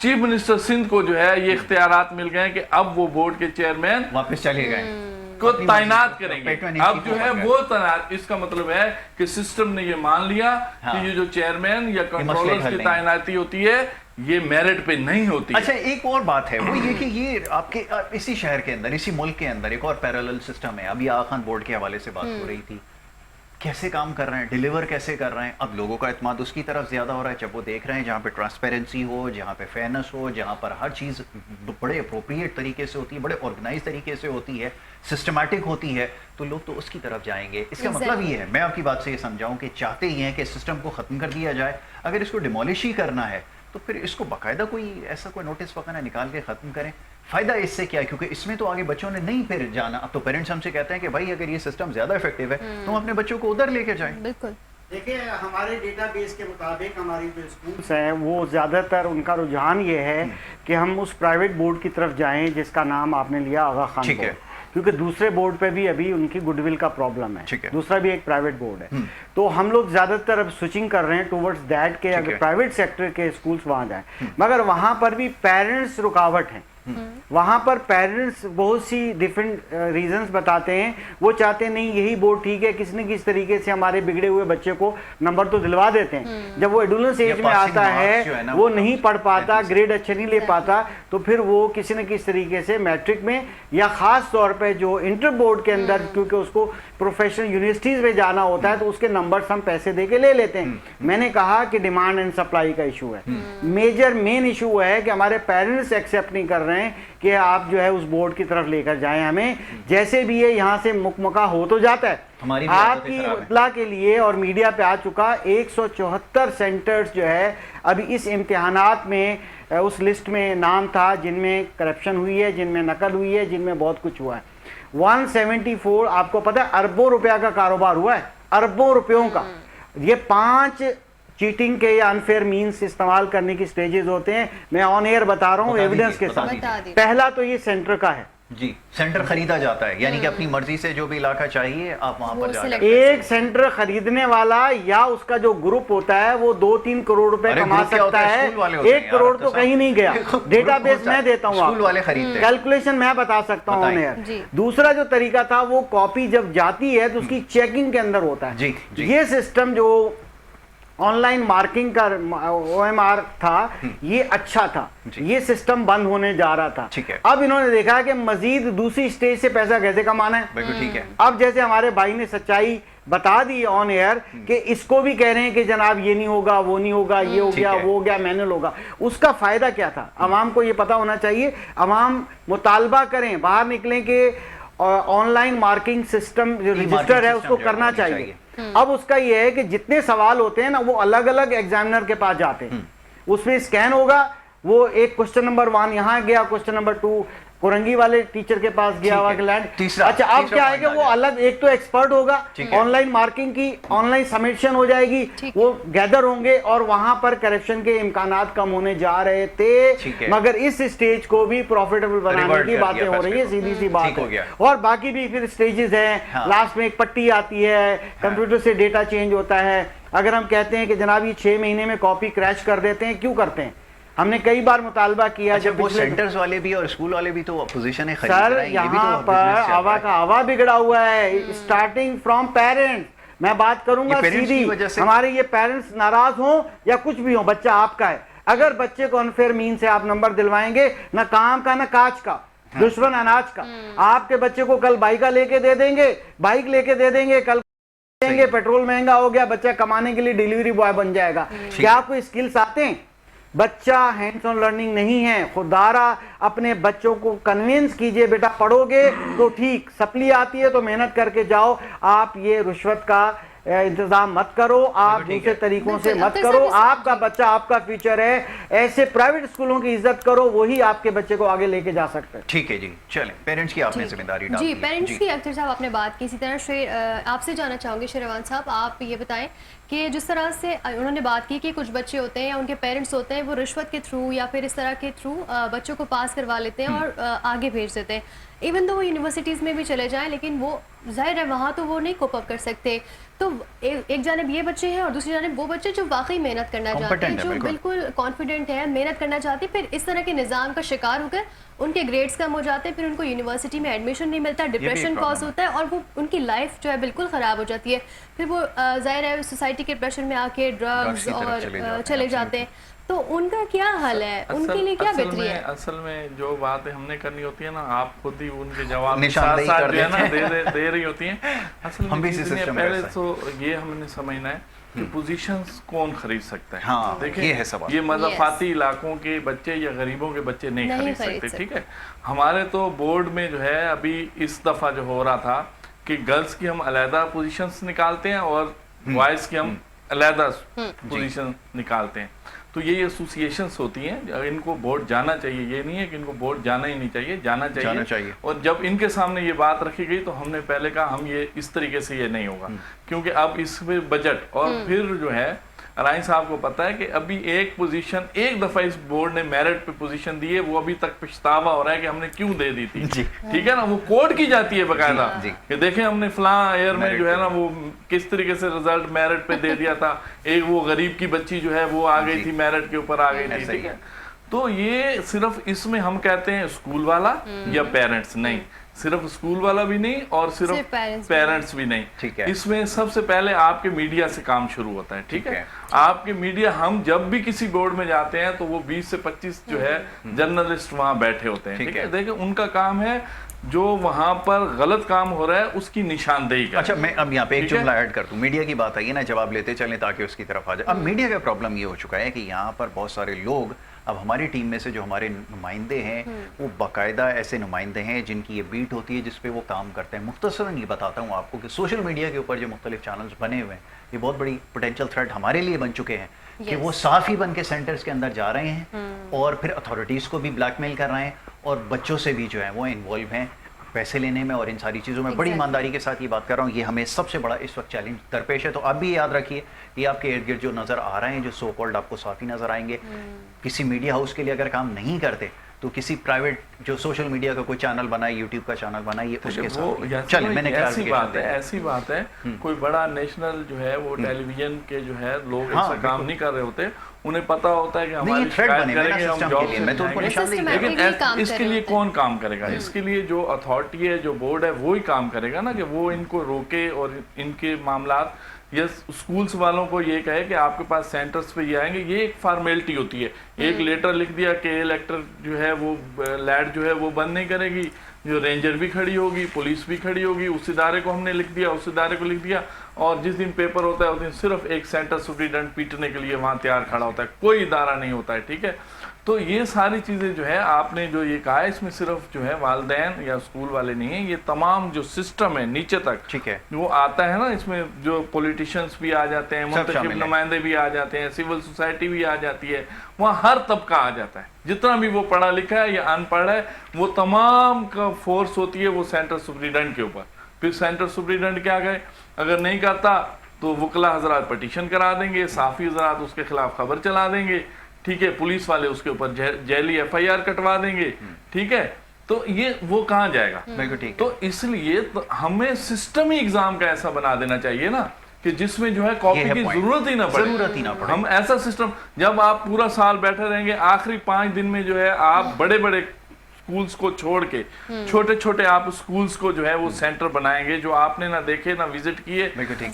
चीफ मिनिस्टर सिंध को जो है ये इख्तियारात मिल गए कि अब वो बोर्ड के चेयरमैन वापस चले गए को तैनात करेंगे। अब जो है वो तैनात, इसका मतलब है कि सिस्टम ने ये मान लिया कि ये जो चेयरमैन या कंट्रोलर्स की तैनाती होती है ये मेरिट पे नहीं होती। अच्छा, एक और बात है वो ये कि ये आपके इसी शहर के अंदर, इसी मुल्क के अंदर एक और पैरेलल सिस्टम है। अभी आगा खान बोर्ड के हवाले से बात हो रही थी, कैसे काम कर रहे हैं, डिलीवर कैसे कर रहे हैं। अब लोगों का इत्मीनान उसकी तरफ ज़्यादा हो रहा है जब वो देख रहे हैं जहाँ पे ट्रांसपेरेंसी हो, जहाँ पे फेयरनेस हो, जहाँ पर हर चीज़ बड़े अप्रोप्रिएट तरीके से होती है, बड़े ऑर्गेनाइज तरीके से होती है, सिस्टमेटिक होती है, तो लोग तो उसकी तरफ जाएंगे। इसका मतलब ये है, मैं आपकी बात से ये समझाऊं कि चाहते ही हैं कि सिस्टम को ख़त्म कर दिया जाए। अगर इसको डिमोलिश ही करना है तो फिर इसको बाकायदा कोई ऐसा कोई नोटिस वगैरह निकाल के ख़त्म करें। फ़ायदा इससे क्या है, क्योंकि इसमें तो आगे बच्चों ने नहीं फिर जाना। अब तो पेरेंट्स हमसे कहते हैं कि भाई अगर ये सिस्टम ज़्यादा इफेक्टिव है तो हम अपने बच्चों को उधर लेके जाएं। बिल्कुल। देखिए, हमारे डेटाबेस के मुताबिक हमारी जो स्कूल्स हैं वो ज़्यादातर उनका रुझान ये है कि हम उस प्राइवेट बोर्ड की तरफ जाएं जिसका नाम आपने लिया आगा खान ठीक है। बोर्ड, क्योंकि दूसरे बोर्ड पे भी अभी उनकी गुडविल का प्रॉब्लम है। दूसरा भी एक प्राइवेट बोर्ड है, तो हम लोग ज़्यादातर अब स्विचिंग कर रहे हैं टुवर्ड्स दैट के अगर प्राइवेट सेक्टर के स्कूल्स वहाँ जाएं। मगर वहाँ पर भी पेरेंट्स रुकावट हैं। वहाँ पर पेरेंट्स बहुत सी डिफरेंट रीजंस बताते हैं। वो चाहते नहीं यही बोर्ड ठीक है, किसी न किसी तरीके से हमारे बिगड़े हुए बच्चे को नंबर तो दिलवा देते हैं। जब वो एडोलेंस एज में आता है वो नहीं पढ़ पाता, ग्रेड अच्छे नहीं ले पाता, तो फिर वो किसी न किसी तरीके से मैट्रिक में या ख़ास तौर पे जो इंटर बोर्ड के अंदर, क्योंकि उसको प्रोफेशनल यूनिवर्सिटीज़ में जाना होता है तो उसके नंबर्स हम पैसे दे के ले लेते हैं। मैंने कहा कि डिमांड एंड सप्लाई का इशू है। मेन इशू है कि हमारे पेरेंट्स एक्सेप्ट नहीं कर रहे हैं कि आप जो है उस बोर्ड की तरफ लेकर जाएं हमें। जैसे भी ये यहाँ से मुकमका हो तो जाता है। आपकी इत्तला के लिए और मीडिया पे आ चुका 174 सेंटर्स जो है अभी इस इम्तिहानात में उस लिस्ट में नाम था जिनमें करप्शन हुई है, जिनमें नकल हुई है, जिनमें बहुत कुछ हुआ है। 174, आपको पता है अरबों रुपया का कारोबार हुआ है, अरबों रुपयों का। ये 5 चीटिंग के या अनफेयर मीन्स इस्तेमाल करने की स्टेजेस होते हैं। मैं ऑन एयर बता रहा हूँ एविडेंस के साथ। पहला तो ये सेंटर का है जी, सेंटर खरीदा जाता है, यानी कि अपनी मर्जी से जो भी इलाका चाहिए आप वहां पर जाकर एक सेंटर खरीदने वाला या उसका जो ग्रुप होता है वो 2-3 करोड़ रुपए कमा सकता है। 1 करोड़ तो कहीं नहीं गया। डेटाबेस मैं देता हूँ, स्कूल वाले खरीदते हैं, कैलकुलेशन मैं बता सकता हूँ ऑन एयर। दूसरा जो तरीका था वो कॉपी जब जाती है तो उसकी चेकिंग के अंदर होता है। ये सिस्टम जो ऑनलाइन मार्किंग का OMR था ये अच्छा था, ये सिस्टम बंद होने जा रहा था। अब इन्होंने देखा कि मजीद दूसरी स्टेज से पैसा कैसे कमाना है। बिल्कुल ठीक है। अब जैसे हमारे भाई ने सच्चाई बता दी ऑन एयर कि इसको भी कह रहे हैं कि जनाब ये नहीं होगा, वो नहीं होगा, ये हो गया, वो हो गया, मैनुअल होगा। उसका फायदा क्या था? अवाम को ये पता होना चाहिए। अवाम मुतालबा करें, बाहर निकलें कि ऑनलाइन मार्किंग सिस्टम जो रजिस्टर है उसको करना चाहिए। अब उसका ये है कि जितने सवाल होते हैं ना वो अलग अलग एग्जामिनर के पास जाते हैं। उसमें स्कैन होगा, वो एक क्वेश्चन नंबर 1 यहाँ गया, क्वेश्चन नंबर 2 कोरंगी वाले टीचर के पास गया हुआ लैंड। अच्छा, अब क्या है कि वो अलग एक तो एक्सपर्ट होगा, ऑनलाइन मार्किंग की ऑनलाइन सबमिशन हो जाएगी, वो गैदर होंगे और वहां पर करप्शन के इम्कानात कम होने जा रहे थे। मगर इस स्टेज को भी प्रॉफिटेबल बनाने की बातें हो रही है, सीधी सी बात है। और बाकी भी फिर स्टेजेस हैं। लास्ट में एक पट्टी आती है, कंप्यूटर से डेटा चेंज होता है। अगर हम कहते हैं कि जनाब ये 6 महीने में कॉपी क्रैश कर देते हैं, क्यों करते हैं? हमने कई बार मुतालबा किया। जब वो सेंटर्स वाले भी और स्कूल वाले भी तो अपोजिशन है, सर यहाँ पर आवा का आवा बिगड़ा हुआ है, स्टार्टिंग फ्रॉम पेरेंट्स। मैं बात करूंगा सीधी, हमारे ये पेरेंट्स नाराज हो या कुछ भी हो, बच्चा आपका है। अगर बच्चे को अनफेयर मीन से आप नंबर दिलवाएंगे, ना काम का ना काज का, दुश्मन अनाज का, आपके बच्चे को कल बाइक लेके दे देंगे, बाइक लेके दे देंगे, कल देंगे, पेट्रोल महंगा हो गया, बच्चा कमाने के लिए डिलीवरी बॉय बन जाएगा। क्या आपको स्किल्स आते हैं? बच्चा हैंड्स ऑन लर्निंग नहीं है। खुदारा अपने बच्चों को कन्विंस कीजिए, बेटा पढ़ोगे तो ठीक, सप्ली आती है तो मेहनत करके जाओ, आप ये रुश्वत का इंतजाम मत करो, आप दूसरे तरीकों से मत करो। आपका बच्चा आपका फ्यूचर है। ऐसे प्राइवेट स्कूलों की इज्जत करो, वही आपके बच्चे को आगे लेके जा सकते हैं। ठीक है जी, चलें पेरेंट्स की आपने जिम्मेदारी डाली। जी, पेरेंट्स की अख्तर साहब आपने बात की, इसी तरह आपसे जानना चाहूंगे शेरवान साहब, आप ये बताएं کہ جس طرح سے انہوں نے بات کی کہ کچھ بچے ہوتے ہیں یا ان کے پیرنٹس ہوتے ہیں وہ رشوت کے تھرو یا پھر اس طرح کے تھرو بچوں کو پاس کروا لیتے ہیں اور آگے بھیج دیتے ہیں. ایون تو وہ یونیورسٹیز میں بھی چلے جائیں لیکن وہ ظاہر ہے وہاں تو وہ نہیں کوپ اپ کر سکتے. تو ایک جانب یہ بچے ہیں اور دوسری جانب وہ بچے جو واقعی محنت کرنا چاہتے ہیں, جو بالکل کانفیڈنٹ ہے, محنت کرنا چاہتے ہیں, پھر اس طرح کے نظام کا شکار ہو کر ان کے گریڈز کم ہو جاتے ہیں, پھر ان کو یونیورسٹی میں ایڈمیشن نہیں ملتا, ڈپریشن کاز ہوتا ہے اور وہ ان کی لائف جو ہے بالکل خراب ہو جاتی ہے. پھر وہ ظاہر ہے سوسائٹی کے پریشر میں آ کے ڈرگز اور چلے جاتے ہیں. تو ان کا کیا حل ہے, ان کے لیے کیا بہتری ہے؟ اصل میں جو باتیں ہم نے کرنی ہوتی ہے نا, آپ خود ہی ان کے جواب جو ہے نا دے رہی ہوتی ہیں. اصل میں پہلے تو یہ ہم نے سمجھنا ہے کہ پوزیشنز کون خرید سکتا ہے. دیکھیں یہ مضافاتی علاقوں کے بچے یا غریبوں کے بچے نہیں خرید سکتے. ٹھیک ہے, ہمارے تو بورڈ میں جو ہے ابھی اس دفعہ جو ہو رہا تھا کہ گرلز کی ہم علیحدہ پوزیشنز نکالتے ہیں اور بوائز کی ہم علیحدہ پوزیشن نکالتے ہیں. تو یہ ایسوسیشنز ہوتی ہیں, ان کو بورڈ جانا چاہیے, یہ نہیں ہے کہ ان کو بورڈ جانا ہی نہیں چاہیے, جانا چاہیے. اور جب ان کے سامنے یہ بات رکھی گئی تو ہم نے پہلے کہا ہم یہ اس طریقے سے یہ نہیں ہوگا, کیونکہ اب اس میں بجٹ اور پھر جو ہے رائن صاحب کو پتا ہے کہ ابھی ایک پوزیشن ایک دفعہ اس بورڈ نے میرٹ پہ پوزیشن دی ہے, وہ ابھی تک پچھتاوا ہو رہا ہے کہ ہم نے کیوں دے دی تھی. ٹھیک ہے نا, وہ کوڈ کی جاتی ہے باقاعدہ کہ دیکھیں ہم نے فلاں ایئر میں جو ہے نا وہ کس طریقے سے رزلٹ میرٹ پہ دے دیا تھا, ایک وہ غریب کی بچی جو ہے وہ آ گئی تھی میرٹ کے اوپر آ گئی تھی. ٹھیک ہے, تو یہ صرف اس میں ہم کہتے ہیں اسکول والا یا پیرنٹس نہیں, صرف اسکول والا بھی نہیں اور صرف پیرنٹس بھی نہیں. اس میں سب سے پہلے آپ کے میڈیا سے کام شروع ہوتا ہے. ٹھیک ہے, آپ کے میڈیا, ہم جب بھی کسی بورڈ میں جاتے ہیں تو وہ 20 سے 25 جو ہے جرنلسٹ وہاں بیٹھے ہوتے ہیں. ٹھیک ہے, دیکھیں ان کا کام ہے جو وہاں پر غلط کام ہو رہا ہے اس کی نشاندہی کا. اچھا, میں اب یہاں پہ ایک جملہ ایڈ کر دوں, میڈیا کی بات آئی ہے نا, جواب لیتے چلیں تاکہ اس کی طرف آ جائے. اب میڈیا کا پرابلم یہ ہو چکا ہے کہ یہاں پر بہت سارے لوگ, اب ہماری ٹیم میں سے جو ہمارے نمائندے ہیں وہ باقاعدہ ایسے نمائندے ہیں جن کی یہ بیٹ ہوتی ہے جس پہ وہ کام کرتے ہیں. مختصراً یہ بتاتا ہوں آپ کو کہ سوشل میڈیا کے اوپر جو مختلف چینلز بنے ہوئے ہیں یہ بہت بڑی پوٹینشیل تھریٹ ہمارے لیے بن چکے ہیں کہ وہ صاف ہی بن کے سینٹرز کے اندر جا رہے ہیں اور پھر اتھارٹیز کو بھی بلیک میل کر رہے ہیں اور بچوں سے بھی جو ہیں وہ انوالو ہیں پیسے لینے میں اور ان ساری چیزوں میں. بڑی ایمانداری کے ساتھ یہ بات کر رہا ہوں, یہ ہمیں سب سے بڑا اس وقت چیلنج درپیش ہے. تو آپ بھی یاد رکھیے, یہ آپ کے ارد گرد جو نظر آ رہے ہیں جو سو کالڈ آپ کو صافی نظر آئیں گے, کسی میڈیا ہاؤس کے لیے اگر کام نہیں کرتے تو کسی پرائیویٹ جو سوشل میڈیا کا کوئی چینل بنائے, یوٹیوب کا چینل بنائے, اس کے ساتھ چلیں. میں نے ایسی بات ہے کوئی بڑا نیشنل جو ہے وہ ٹیلی ویژن کے جو ہے لوگ ایسا کام نہیں کر رہے ہوتے, انہیں پتا ہوتا ہے کہ ہماری شکایت کریں گے ہم جاب سے, لیکن اس کے لیے کون کام کرے گا؟ اس کے لیے جو اتھارٹی ہے, جو بورڈ ہے, وہی کام کرے گا نا, کہ وہ ان کو روکے اور ان کے معاملات, یا اسکولس والوں کو یہ کہے کہ آپ کے پاس سینٹرز پہ یہ آئیں گے. یہ ایک فارمیلٹی ہوتی ہے, ایک لیٹر لکھ دیا کہ الیکٹر جو ہے وہ لیڈ جو ہے وہ بند نہیں کرے گی, جو رینجر بھی کھڑی ہوگی, پولیس بھی کھڑی ہوگی, اس ادارے کو ہم نے لکھ دیا, اس ادارے کو لکھ دیا, اور جس دن پیپر ہوتا ہے اس دن صرف ایک سینٹر سپرنٹینڈنٹ پیٹنے کے لیے وہاں تیار کھڑا ہوتا ہے, کوئی ادارہ نہیں ہوتا ہے. ٹھیک ہے, تو یہ ساری چیزیں جو ہے آپ نے جو یہ کہا ہے, اس میں صرف جو ہے والدین یا اسکول والے نہیں ہیں, یہ تمام جو سسٹم ہے نیچے تک ٹھیک ہے وہ آتا ہے نا. اس میں جو پولیٹیشینس بھی آ جاتے ہیں, منتخب نمائندے بھی آ جاتے ہیں, سول سوسائٹی بھی آ جاتی ہے, وہاں ہر طبقہ آ جاتا ہے, جتنا بھی وہ پڑھا لکھا ہے یا ان پڑھ ہے, وہ تمام کا فورس ہوتی ہے وہ سینٹر سپرنٹینڈنٹ کے اوپر. پھر سینٹر سپرنٹینڈنٹ کیا گئے, اگر نہیں کرتا تو وکلا حضرات پٹیشن کرا دیں گے, صحافی حضرات اس کے خلاف خبر چلا دیں گے. ٹھیک ہے, پولیس والے اس کے اوپر جیلی FIR کٹوا دیں گے. ٹھیک ہے, تو یہ وہ کہاں جائے گا؟ تو اس لیے ہمیں سسٹم ہی ایگزام کا ایسا بنا دینا چاہیے نا کہ جس میں جو ہے کاپی کی ضرورت ہی نہ پڑے. ہم ایسا سسٹم, جب آپ پورا سال بیٹھے رہیں گے, آخری 5 دن میں جو ہے آپ بڑے بڑے اسکولز کو چھوڑ کے چھوٹے چھوٹے آپ اسکولز کو جو ہے وہ سینٹر بنائیں گے, جو آپ نے نہ دیکھے نہ وزٹ کیے,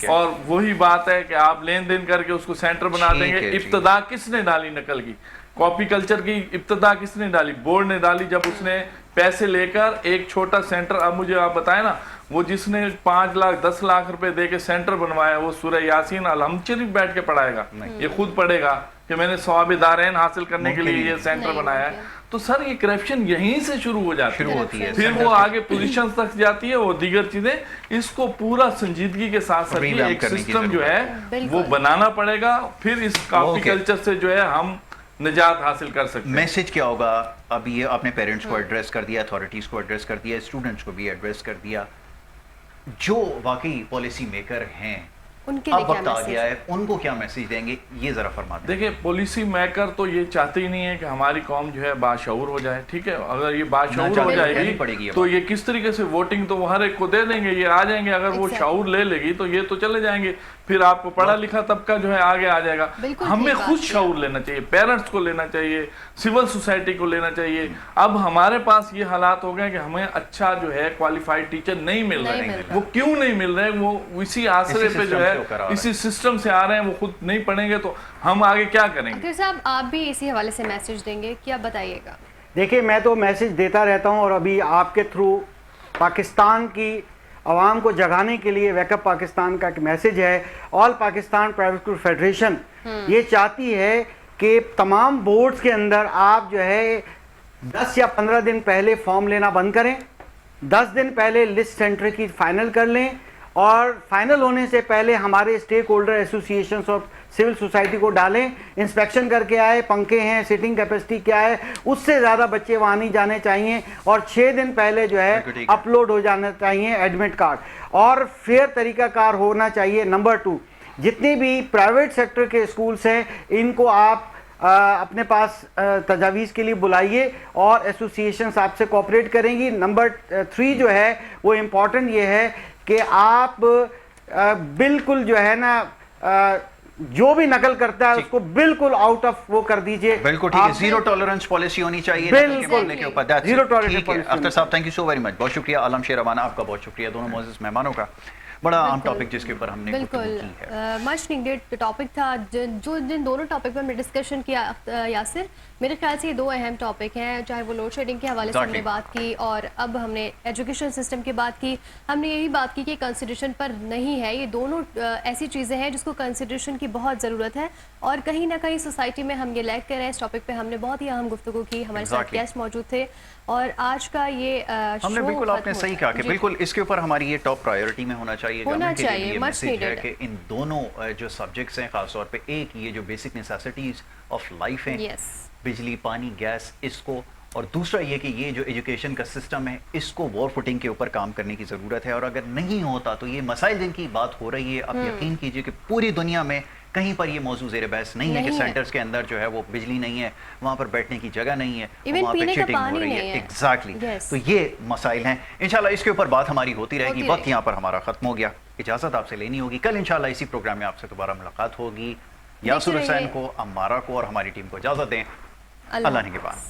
اور وہی بات ہے کہ آپ لین دین کر کے اس کو سینٹر بنا دیں گے. ابتدا کس نے ڈالی نقل کی؟ کاپی کلچر کی ابتدا کس نے ڈالی؟ بورڈ نے ڈالی, جب اس نے پیسے لے کر ایک چھوٹا سینٹر, اب مجھے آپ بتائیں نا, وہ جس نے 5 لاکھ 10 لاکھ روپے دے کے سینٹر بنوایا, وہ سورہ یاسین الحمد شریف بیٹھ کے پڑھائے گا؟ یہ خود پڑھے گا کہ میں نے ثواب دارین حاصل کرنے کے لیے یہ سینٹر بنایا ہے؟ تو سر یہ کرپشن یہیں سے شروع ہو جاتی ہے, پھر وہ آگے پوزیشن تک جاتی ہے اور دیگر چیزیں. اس کو پورا سنجیدگی کے ساتھ ساتھ ایک سسٹم جو ہے وہ بنانا پڑے گا, پھر اس کاپی کلچر سے جو ہے ہم نجات حاصل کر سکتے ہیں. میسج کیا ہوگا؟ اب یہ آپ نے پیرنٹس کو ایڈریس کر دیا, اتھارٹیز کو ایڈریس کر دیا, اسٹوڈنٹس کو بھی ایڈریس کر دیا. جو واقعی پالیسی میکر ہیں ان کے لیے اب کیا وقت آ میسج؟ گیا ہے، ان کو کیا میسج دیں گے یہ ذرا فرما دیں۔ دیکھیں پالیسی میکر تو یہ چاہتے ہی نہیں ہے کہ ہماری قوم جو ہے باشعور ہو جائے، ٹھیک ہے، اگر یہ باشعور ہو جائے گی تو یہ کس طریقے سے ووٹنگ تو وہ ہر ایک کو دے دیں گے، یہ آ جائیں گے، اگر وہ شعور لے لے گی تو یہ تو چلے جائیں گے، پھر آپ کو پڑھا لکھا طبقہ جو ہے آگے آ جائے گا۔ ہمیں خود شعور لینا چاہیے، پیرنٹس کو لینا چاہیے، سول سوسائٹی کو لینا چاہیے۔ اب ہمارے پاس یہ حالات ہو گئے کہ ہمیں اچھا جو ہے کوالیفائڈ ٹیچر نہیں مل رہے، وہ کیوں نہیں مل رہے؟ وہ اسی آسرے پہ جو ہے اسی سسٹم سے آ رہے ہیں، وہ خود نہیں پڑھیں گے تو ہم آگے کیا کریں گے؟ اختر صاحب آپ بھی اسی حوالے سے میسج دیں گے، کیا بتائیے گا؟ دیکھیں میں تو میسج دیتا رہتا ہوں، اور ابھی آپ کے تھرو پاکستان کی عوام کو جگانے کے لیے ویک اپ پاکستان کا ایک میسج ہے۔ آل پاکستان پرائیویٹ اسکول فیڈریشن یہ چاہتی ہے کہ تمام بورڈز کے اندر آپ جو ہے 10 یا 15 دن پہلے فارم لینا بند کریں، 10 دن پہلے لسٹ سینٹر کی فائنل کر لیں، اور فائنل ہونے سے پہلے ہمارے اسٹیک ہولڈر ایسوسیشنز اور سول سوسائٹی کو ڈالیں، انسپیکشن کر کے آئے، پنکھے ہیں، سیٹنگ کیپیسٹی کیا ہے، اس سے زیادہ بچے وہاں نہیں جانے چاہیے، اور 6 دن پہلے جو ہے اپلوڈ ہو جانا چاہیے ایڈمٹ کارڈ، اور فیئر طریقہ کار ہونا چاہیے۔ نمبر 2، جتنے بھی پرائیویٹ سیکٹر کے اسکولز ہیں ان کو آپ اپنے پاس تجاویز کے لیے بلائیے، اور ایسوسیشنز آپ سے کوآپریٹ کریں گی۔ نمبر 3 جو ہے وہ امپورٹنٹ یہ ہے کہ آپ بالکل جو ہے نا جو بھی نقل کرتا ہے اس کو بالکل آؤٹ آف وہ کر دیجئے۔ بالکل ٹھیک ہے، زیرو ٹالرنس پالیسی ہونی چاہیے بالکل کے اوپر۔ Zero tolerance policy. Akhtar Sahab thank you so very much, بہت شکریہ۔ عالم شیر روانا آپ کا بہت شکریہ، دونوں معزز مہمانوں کا۔ بڑا عام ٹاپک جس کے اوپر ہم نے بالکل مچ نیڈیڈ ٹاپک تھا، جن دونوں ٹاپک پر ہم نے ڈسکشن کیا یاسر، میرے خیال سے یہ 2 اہم ٹاپک ہیں، چاہے وہ لوڈ شیڈنگ کے حوالے سے ہم نے بات کی، اور اب ہم نے ایجوکیشن سسٹم کی بات کی۔ ہم نے یہی بات کی کہ کنسیڈریشن پر نہیں ہے، یہ دونوں ایسی چیزیں ہیں جس کو کنسیڈریشن کی بہت ضرورت ہے، اور کہیں نہ کہیں سوسائٹی میں ہم یہ لیک کر رہے ہیں۔ اس ٹاپک پہ ہم نے بہت ہی اہم گفتگو کی، ہمارے ساتھ گیسٹ موجود تھے، اور آج کا یہ ہم نے بالکل آپ نے صحیح کہا کہ بالکل اس کے اوپر ہماری یہ ٹاپ پرائیورٹی میں ہونا چاہیے، گورنمنٹ کے لیے یہ میسج ہے کہ ان دونوں جو سبجیکٹس ہیں، خاص طور پہ ایک یہ جو بیسک نیسیسٹیز آف لائف ہیں، بجلی، پانی، گیس، اس کو، اور دوسرا یہ کہ یہ جو ایجوکیشن کا سسٹم ہے اس کو وار فوٹنگ کے اوپر کام کرنے کی ضرورت ہے، اور اگر نہیں ہوتا تو یہ مسائل جن کی بات ہو رہی ہے، آپ یقین کیجئے کہ پوری دنیا میں کہیں پر یہ موضوع زیر بحث نہیں ہے کہ سینٹرز کے اندر جو ہے وہ بجلی نہیں ہے، وہاں پر بیٹھنے کی جگہ نہیں ہے، وہاں پہ چیٹنگ ہو رہی ہے۔ ایگزیکٹلی، تو یہ مسائل ہیں، انشاءاللہ اس کے اوپر بات ہماری ہوتی رہے گی۔ وقت یہاں پر ہمارا ختم ہو گیا، اجازت آپ سے لینی ہوگی، کل انشاءاللہ اسی پروگرام میں آپ سے دوبارہ ملاقات ہوگی۔ یاسر حسین کو، امارہ کو اور ہماری ٹیم کو اجازت دیں، اللہ نگہبان۔